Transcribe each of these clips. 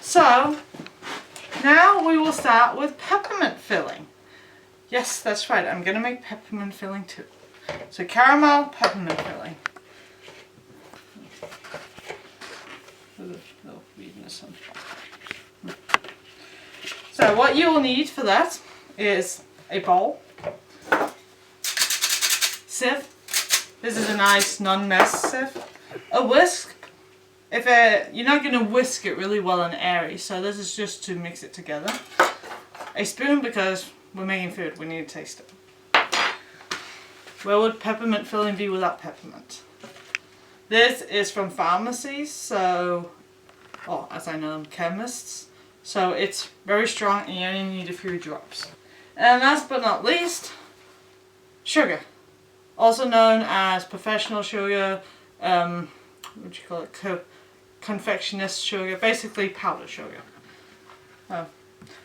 So now we will start with peppermint filling. Yes, that's right, I'm gonna make peppermint filling too. So caramel peppermint filling. Little weakness on. So what you will need for that is a bowl, sieve. This is a nice non-mess sieve. A whisk. If you're not going to whisk it really well and airy, so this is just to mix it together. A spoon, because we're making food, we need to taste it. Where would peppermint filling be without peppermint? This is from pharmacies, so, or as I know them, chemists. So it's very strong and you only need a few drops. And last but not least, sugar. Also known as professional sugar, what do you call it? Confectionist sugar, basically powdered sugar.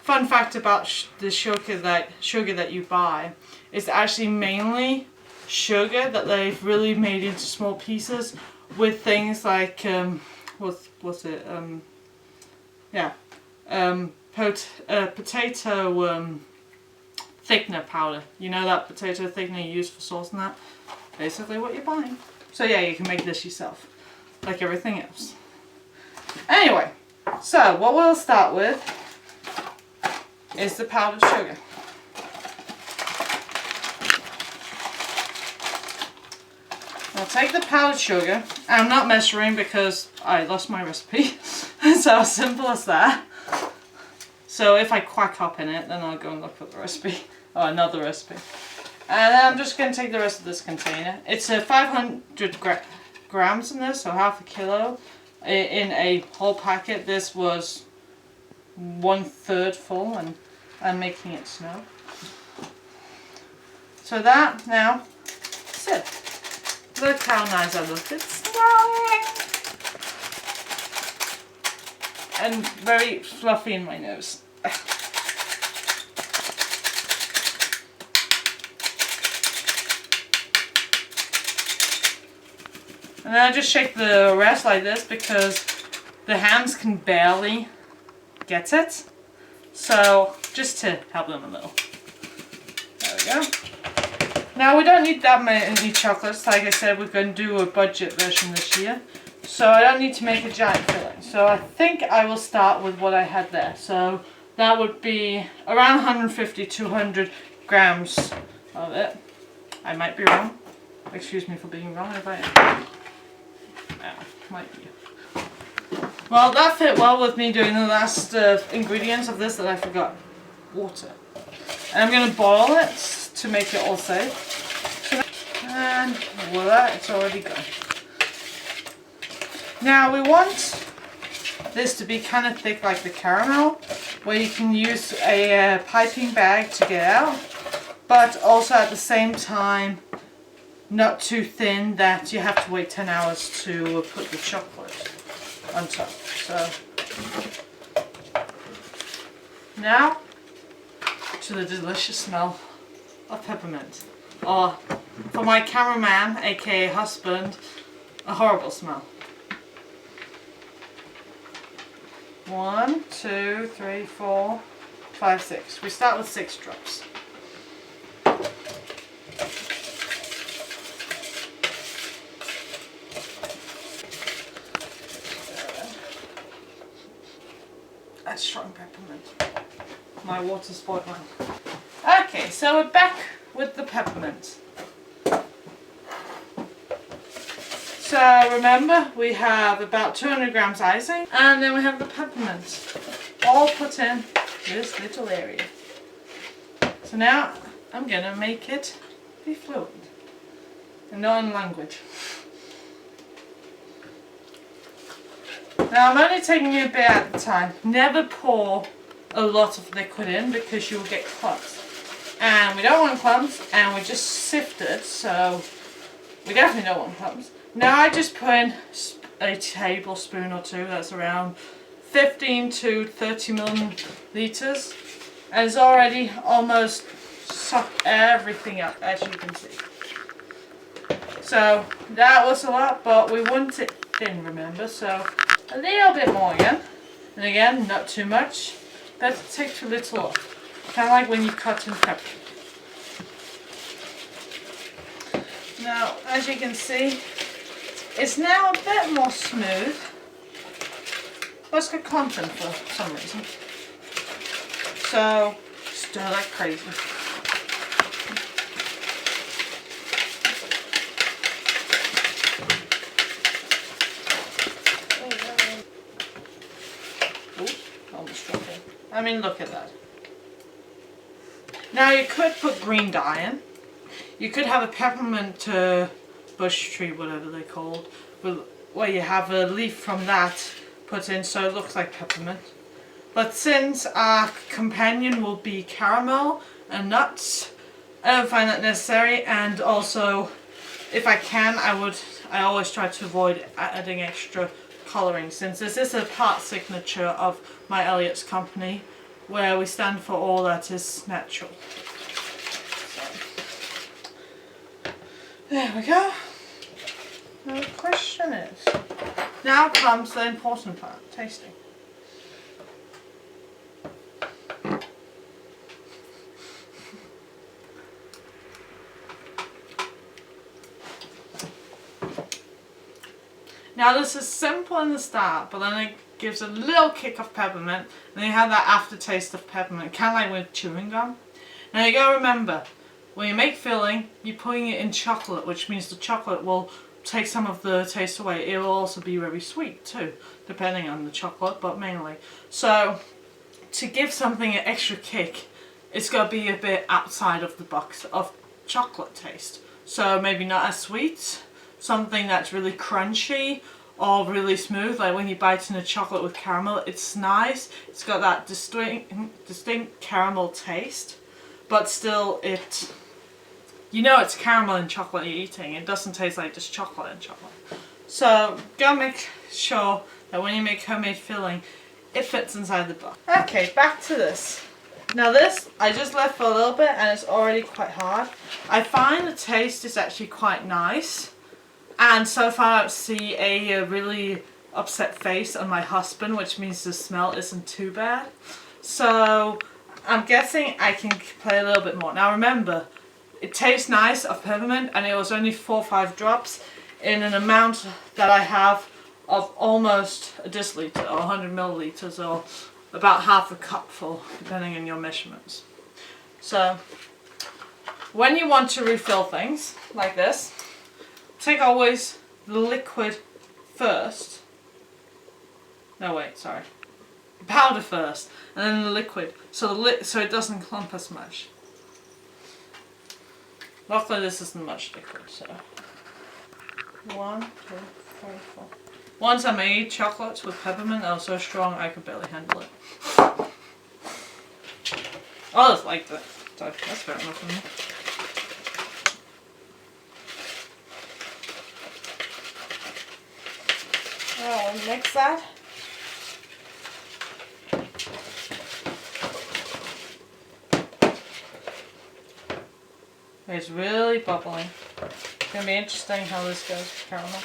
Fun fact about the sugar that you buy is actually mainly sugar that they've really made into small pieces with things like potato thickener powder. You know that potato thickener you use for sauce and that? Basically what you're buying. So yeah, you can make this yourself, like everything else. Anyway, so what we'll start with is the powdered sugar. I'll take the powdered sugar. I'm not measuring because I lost my recipe. So simple as that. So if I quack up in it, then I'll go and look for the recipe. Or another recipe. And then I'm just going to take the rest of this container. It's 500 grams in this, so half a kilo. In a whole packet. This was 1/3 full, and I'm making it snow. So that now, sit. Look how nice I look. It's snowing! And very fluffy in my nose. And then I just shake the rest like this because the hands can barely get it. So just to help them a little. There we go. Now we don't need that many chocolates. Like I said, we're going to do a budget version this year. So I don't need to make a giant filling. So I think I will start with what I had there. So that would be around 150-200 grams of it. I might be wrong. Excuse me for being wrong if I am. Might be. Well, that fit well with me doing the last ingredients of this that I forgot. Water. And I'm going to boil it to make it all safe. And voila, it's already gone. Now we want this to be kind of thick like the caramel, where you can use a piping bag to get out, but also at the same time not too thin that you have to wait 10 hours to put the chocolate on top. So now to the delicious smell of peppermint, or for my cameraman aka husband, a horrible smell. 1, 2, 3, 4, 5, 6. We start with 6 drops. That's strong peppermint. My water spoiled mine. Okay, so we're back with the peppermint. So remember, we have about 200 grams icing, and then we have the peppermint, all put in this little area. So now I'm gonna make it be fluent, and not in language. Now I'm only taking you a bit at a time. Never pour a lot of liquid in because you'll get clumps. And we don't want clumps, and we just sifted, so we definitely don't want clumps. Now I just put in a tablespoon or two, that's around 15 to 30 milliliters. And it's already almost sucked everything up, as you can see. So that was a lot, but we want it thin, remember, so a little bit more again. And again, not too much. Better take too little off. Kind of like when you cut in pepper. Now, as you can see, it's now a bit more smooth. But it's got content for some reason. So, stir like crazy. I mean, look at that. Now you could put green dye in. You could have a peppermint bush tree, whatever they're called, where you have a leaf from that put in so it looks like peppermint. But since our companion will be caramel and nuts, I don't find that necessary. And also, if I can, I always try to avoid adding extra colouring, since this is a part signature of my Elliot's company, where we stand for all that is natural. So, there we go. Now the question is, now comes the important part, tasting. Now this is simple in the start, but then it gives a little kick of peppermint, and then you have that aftertaste of peppermint, kind of like with chewing gum. Now you gotta remember, when you make filling, you're putting it in chocolate, which means the chocolate will take some of the taste away. It will also be very sweet too, depending on the chocolate, but mainly. So to give something an extra kick, it's got to be a bit outside of the box of chocolate taste. So maybe not as sweet, something that's really crunchy or really smooth, like when you bite into chocolate with caramel. It's nice, it's got that distinct caramel taste, but still you know it's caramel and chocolate you're eating. It doesn't taste like just chocolate and chocolate. So go make sure that when you make homemade filling, it fits inside the box. Okay, back to this. Now this, I just left for a little bit and it's already quite hard. I find the taste is actually quite nice. And so far I see a really upset face on my husband, which means the smell isn't too bad. So I'm guessing I can play a little bit more. Now remember, it tastes nice of peppermint, and it was only 4 or 5 drops in an amount that I have of almost a deciliter or 100 milliliters, or about half a cupful depending on your measurements. So when you want to refill things like this, take always the liquid first. No wait, sorry. The powder first, and then the liquid, so it doesn't clump as much. Luckily this isn't much liquid, so 1, 2, 3, 4. Once I made chocolates with peppermint that was so strong I could barely handle it. Oh, it's like that. So that's fair enough for me. Alright, mix that. It's really bubbling. It's going to be interesting how this goes with caramel.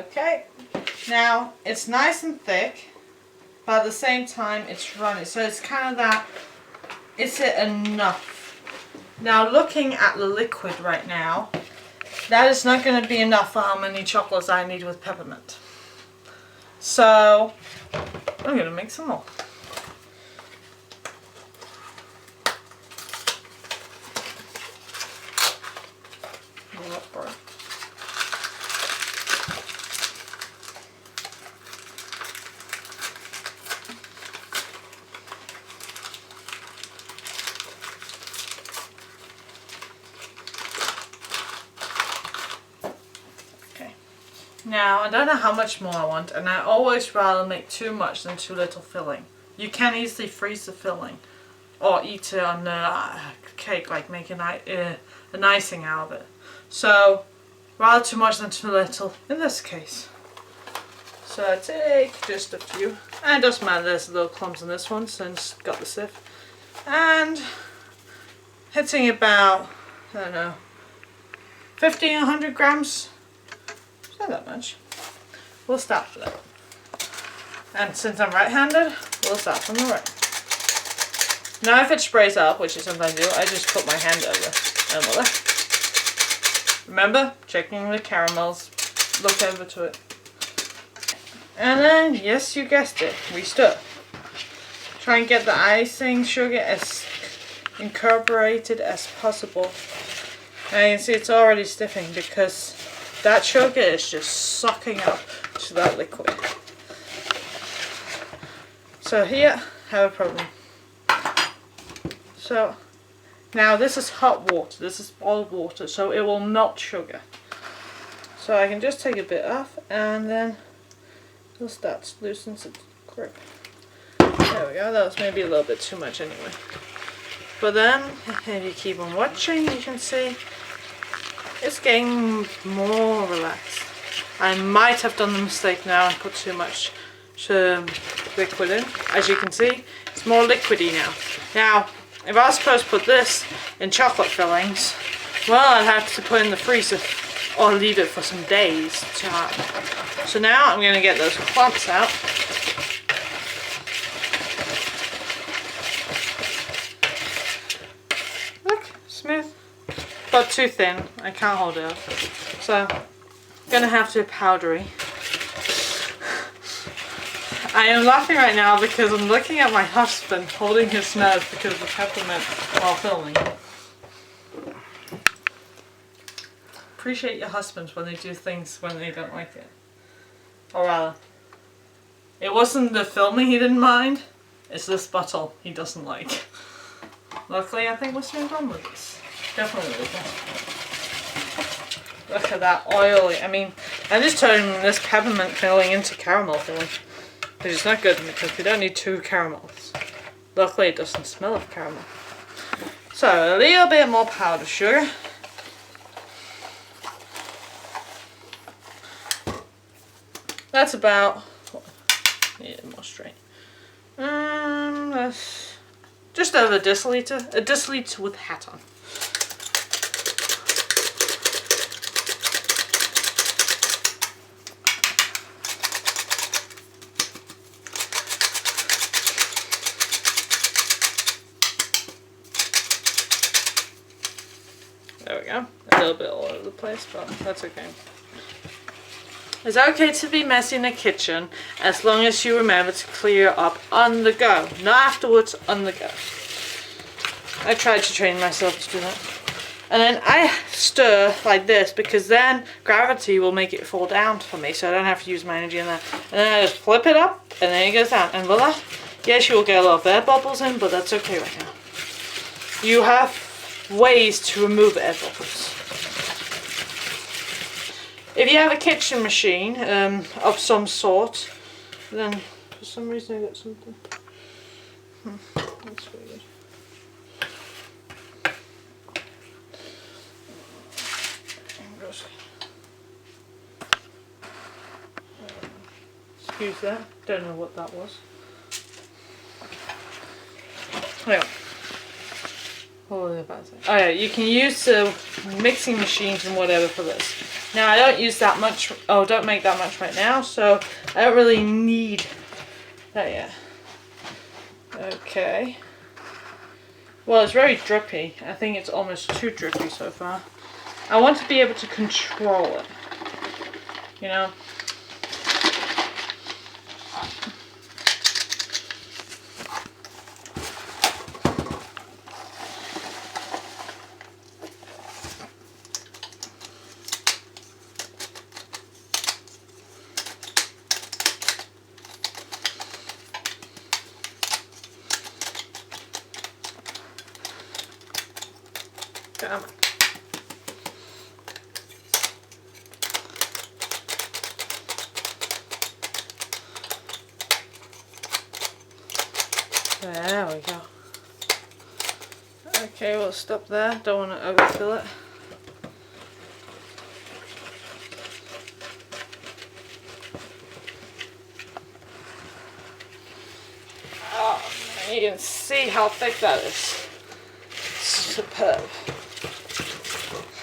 Okay. Now, it's nice and thick, but at the same time it's runny. So it's kind of that, is it enough? Now, looking at the liquid right now, that is not going to be enough for how many chocolates I need with peppermint. So, I'm going to make some more. Now, I don't know how much more I want, and I always rather make too much than too little filling. You can easily freeze the filling, or eat it on a cake, like make an icing out of it. So, rather too much than too little in this case. So I take just a few, and it doesn't matter, there's little clumps in this one since I've got the sieve. And hitting about, I don't know, 50, 100 grams. Not that much. We'll stop for that. And since I'm right-handed, we'll start from the right. Now if it sprays up, which is something I do, I just put my hand over and the left. Remember, checking the caramels, look over to it. And then, yes, you guessed it, we stir. Try and get the icing sugar as incorporated as possible. And you can see it's already stiffing because that sugar is just sucking up to that liquid. So here, have a problem. So now this is hot water, this is boiled water, so it will melt sugar. So I can just take a bit off and then it'll start to loosen its grip. There we go, that was maybe a little bit too much anyway. But then, if you keep on watching, you can see it's getting more relaxed. I might have done the mistake now and put too much liquid in. As you can see, it's more liquidy now. Now, if I was supposed to put this in chocolate fillings, well, I'd have to put it in the freezer or leave it for some days to harden. So now I'm going to get those clumps out. Look, smooth, but too thin. I can't hold it up. So I'm going to have to powdery. I am laughing right now because I'm looking at my husband holding his nose because of the peppermint while filming. Appreciate your husbands when they do things when they don't like it. Or rather, it wasn't the filming he didn't mind, it's this bottle he doesn't like. Luckily I think we're staying on with this. Definitely with this. Look at that oily, I mean, I'm just turning this peppermint filling into caramel filling. Which is not good because we don't need 2 caramels. Luckily it doesn't smell of caramel. So a little bit more powdered sugar. That's about, yeah, more straight. That's just over a deciliter with hat on. There we go. A little bit all over the place, but that's okay. It's okay to be messy in the kitchen as long as you remember to clear up on the go. Not afterwards, on the go. I tried to train myself to do that. And then I stir like this because then gravity will make it fall down for me so I don't have to use my energy in that. And then I just flip it up and then it goes down. And voila. Yes, you will get a lot of air bubbles in, but that's okay right now. You have ways to remove air bubbles. If you have a kitchen machine of some sort, then for some reason I got something. That's weird. Excuse that, don't know what that was. Yeah. What was I about to say? Oh yeah, you can use mixing machines and whatever for this. Now I don't use that much, don't make that much right now, so I don't really need that yet. Okay. Well, it's very drippy. I think it's almost too drippy so far. I want to be able to control it, you know. Come on. There we go. Okay, we'll stop there. Don't want to overfill it. Oh, you can see how thick that is. Superb.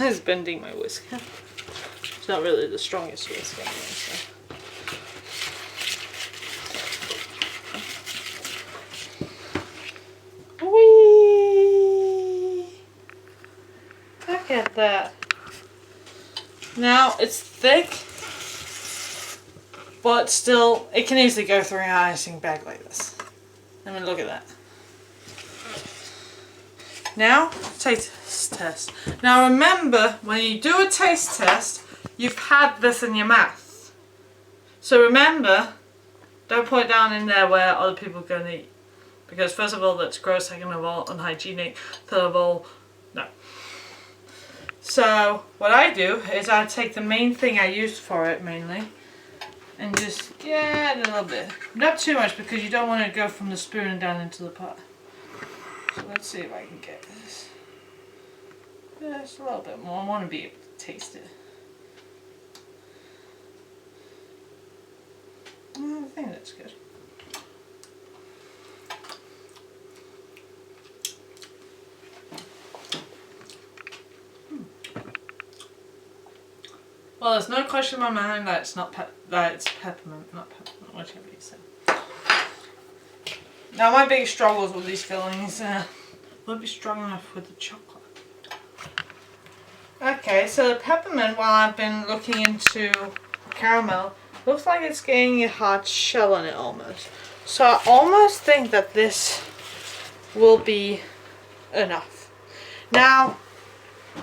It's bending my whisk. It's not really the strongest whisk anyway, so. that. Now it's thick, but still, it can easily go through an icing bag like this. I mean, look at that. Now, taste test. Now remember, when you do a taste test, you've had this in your mouth. So remember, don't put it down in there where other people are going to eat. Because first of all, that's gross, second of all, unhygienic, third of all, no. So, what I do is I take the main thing I use for it mainly, and just get a little bit. Not too much because you don't want to go from the spoon and down into the pot. So let's see if I can get this. Just a little bit more. I want to be able to taste it. I think that's good. Well, there's no question in my mind that it's not that it's peppermint, not peppermint, whichever you say. Now, my big struggles with these fillings won't be strong enough with the chocolate. Okay, so the peppermint, while I've been looking into caramel, looks like it's getting a hard shell on it almost. So I almost think that this will be enough. Now,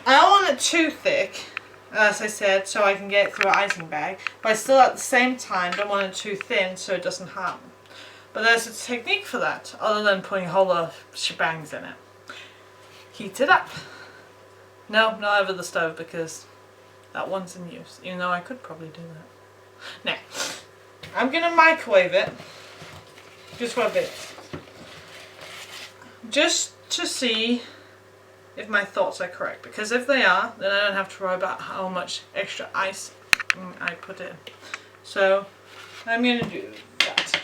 I don't want it too thick, as I said, so I can get it through an icing bag, but I still at the same time don't want it too thin so it doesn't harden. But there's a technique for that, other than putting a whole lot of shebangs in it. Heat it up. No, not over the stove because that one's in use, even though I could probably do that. Now, I'm going to microwave it, just for a bit, just to see if my thoughts are correct, because if they are, then I don't have to worry about how much extra ice I put in. So, I'm going to do that.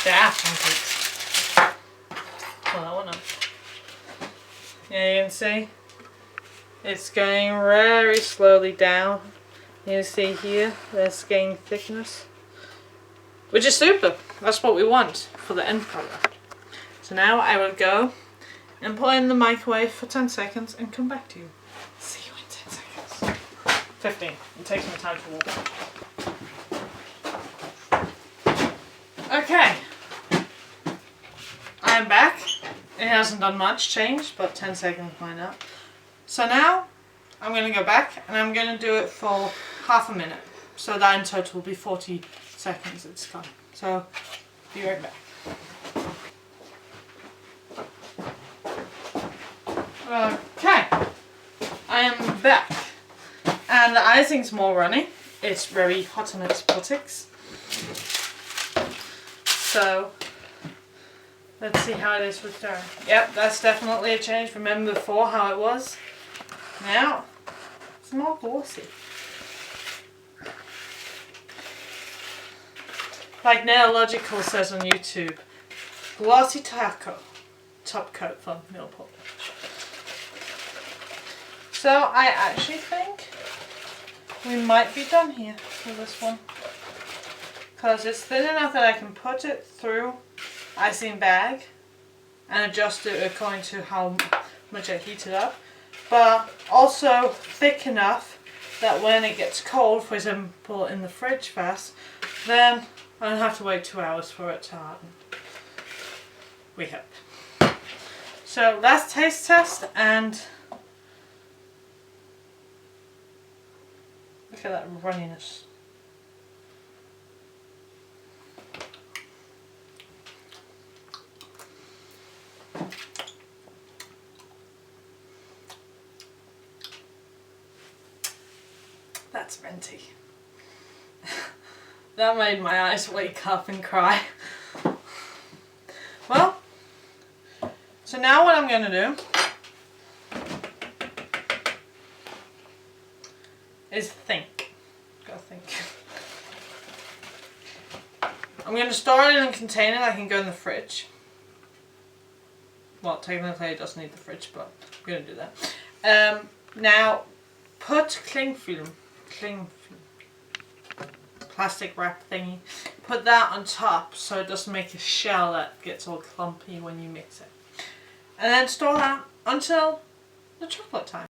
Yeah, pancakes. Pull that one up. Yeah, you can see it's going very slowly down. You can see here, there's gaining thickness, which is super. That's what we want for the end product. So now I will go and put it in the microwave for 10 seconds and come back to you. See you in 10 seconds. 15. It takes me time to walk. Okay. I'm back. It hasn't done much change, but 10 seconds might not. So now I'm going to go back and I'm going to do it for half a minute. So that in total will be 40 seconds it's gone. So be right back. Okay, I am back, and the icing's more runny. It's very hot on its buttocks. So let's see how it is with stirring. Yep, that's definitely a change. Remember before how it was? Now it's more glossy. Like Neological says on YouTube, glossy top coat for meal pot. So I actually think we might be done here for this one, because it's thin enough that I can put it through icing bag and adjust it according to how much I heat it up, but also thick enough that when it gets cold, for example in the fridge fast, then I don't have to wait 2 hours for it to harden. We hope. So last taste test, and look at that runniness. That's minty. That made my eyes wake up and cry. Well, so now what I'm going to do is think. Gotta think. I'm going to store it in a container that can go in the fridge. Well, technically it doesn't need the fridge, but I'm going to do that. Now, put cling film, plastic wrap thingy, put that on top so it doesn't make a shell that gets all clumpy when you mix it. And then store that until the chocolate time.